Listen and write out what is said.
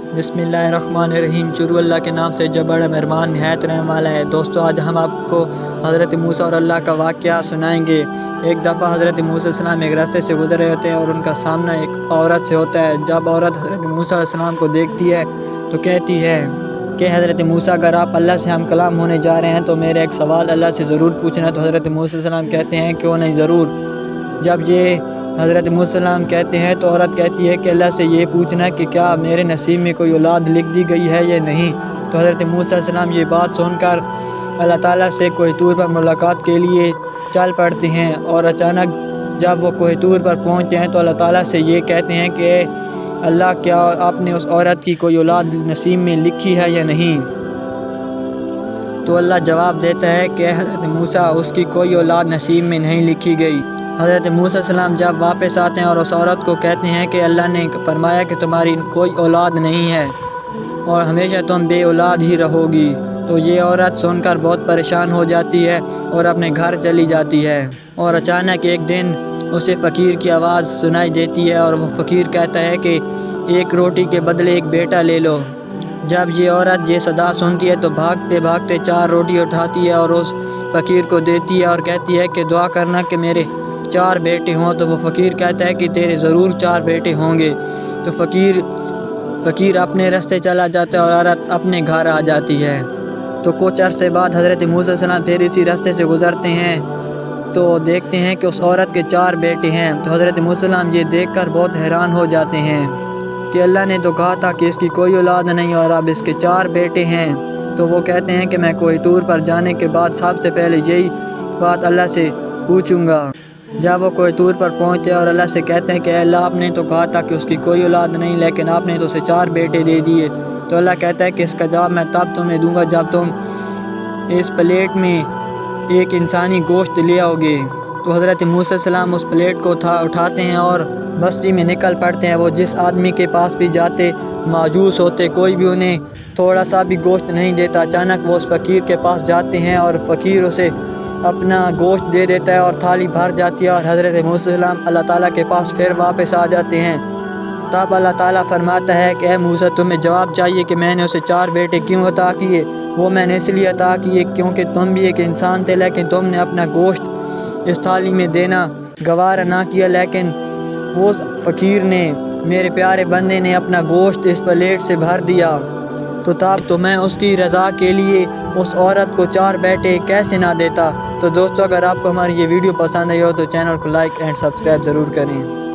बिस्मिल्लाहिर्रहमानिर्रहीम। शुरू अल्लाह के नाम से जो बड़ा मेहरबान निहायत रहने वाला है। दोस्तों, आज हम आपको हज़रत मूसा और अल्लाह का वाक़या सुनाएंगे। एक दफ़ा हज़रत मूसा अलैहिस्सलाम एक रास्ते से गुज़र रहे होते हैं और उनका सामना एक औरत से होता है। जब औरत हज़रत मूसा अलैहिस्सलाम को देखती है तो कहती है कि हज़रत मूसा, अगर आप अल्लाह से हम कलाम होने जा रहे हैं तो मेरा एक सवाल अल्लाह से ज़रूर पूछना। तो हज़रत मूसा अलैहिस्सलाम कहते हैं, क्यों नहीं, ज़रूर। जब ये हज़रत मूसा अलैहिस्सलाम कहते हैं तो औरत कहती है कि अल्लाह से ये पूछना कि क्या मेरे नसीब में कोई औलाद लिख दी गई है या नहीं। तो हज़रत मूसा अलैहिस्सलाम ये बात सुनकर अल्लाह ताला से कोह तूर पर मुलाकात के लिए चल पड़ते हैं। और अचानक जब वो कोह तूर पर पहुँचते हैं तो अल्लाह ताला से ये कहते हैं कि अल्लाह, क्या आपने उस औरत की कोई औलाद नसीब में लिखी है या नहीं। तो अल्लाह जवाब देता है कि हज़रत मूसा, उसकी कोई औलाद नसीब में नहीं लिखी गई। हज़रत मूसा अलैहिस्सलाम जब वापस आते हैं और उस औरत को कहते हैं कि अल्लाह ने फरमाया कि तुम्हारी कोई औलाद नहीं है और हमेशा तुम बे औलाद ही रहोगी। तो ये औरत सुनकर बहुत परेशान हो जाती है और अपने घर चली जाती है। और अचानक एक दिन उसे फ़कीर की आवाज़ सुनाई देती है और वो फ़कीर कहता है कि एक रोटी के बदले एक बेटा ले लो। जब ये औरत ये सदा सुनती है तो भागते भागते 4 रोटी उठाती है और उस फ़कीर को देती है और कहती है कि दुआ करना कि मेरे 4 बेटे हों। तो वो फ़कीर कहता है कि तेरे ज़रूर 4 बेटे होंगे। तो फ़कीर अपने रास्ते चला जाता है और औरत अपने घर आ जाती है। तो कुछ अरसे बाद हज़रत मूसा अलैहिस्सलाम फिर इसी रास्ते से गुज़रते हैं तो देखते हैं कि उस औरत के 4 बेटे हैं। तो हज़रत मूसा अलैहिस्सलाम ये देखकर बहुत हैरान हो जाते हैं कि अल्लाह ने तो कहा था कि इसकी कोई औलाद नहीं और अब इसके 4 बेटे हैं। तो वो कहते हैं कि मैं कोह तूर पर जाने के बाद सबसे पहले यही बात अल्लाह से पूछूंगा। जब वो कोह तूर पर पहुँचते हैं और अल्लाह से कहते हैं कि अल्लाह, आपने तो कहा था कि उसकी कोई औलाद नहीं, लेकिन आपने तो उसे 4 बेटे दे दिए। तो अल्लाह कहता है कि इसका जवाब मैं तब तुम्हें दूंगा जब तुम इस प्लेट में एक इंसानी गोश्त ले आओगे। तो हज़रत मूसा अलैहिस्सलाम उस प्लेट को उठाते हैं और बस्ती में निकल पड़ते हैं। वो जिस आदमी के पास भी जाते मायूस होते, कोई भी उन्हें थोड़ा सा भी गोश्त नहीं देता। अचानक वो उस फ़कीर के पास जाते हैं और फ़कीर उसे अपना गोश्त दे देता है और थाली भर जाती है। और हज़रत मूसा अलैहिस्सलाम अल्लाह ताला के पास फिर वापस आ जाते हैं। तब अल्लाह ताला फरमाता है कि ए मूसा, तुम्हें जवाब चाहिए कि मैंने उसे 4 बेटे क्यों अता किए। वो मैंने इसलिए अता किए क्योंकि तुम भी एक इंसान थे, लेकिन तुमने अपना गोश्त इस थाली में देना गवारा ना किया। लेकिन वो फ़कीर ने, मेरे प्यारे बंदे ने अपना गोश्त इस प्लेट से भर दिया। तो तब तो मैं उसकी रज़ा के लिए उस औरत को 4 बेटे कैसे ना देता। तो दोस्तों, अगर आपको हमारी ये वीडियो पसंद आई हो तो चैनल को लाइक एंड सब्सक्राइब ज़रूर करें।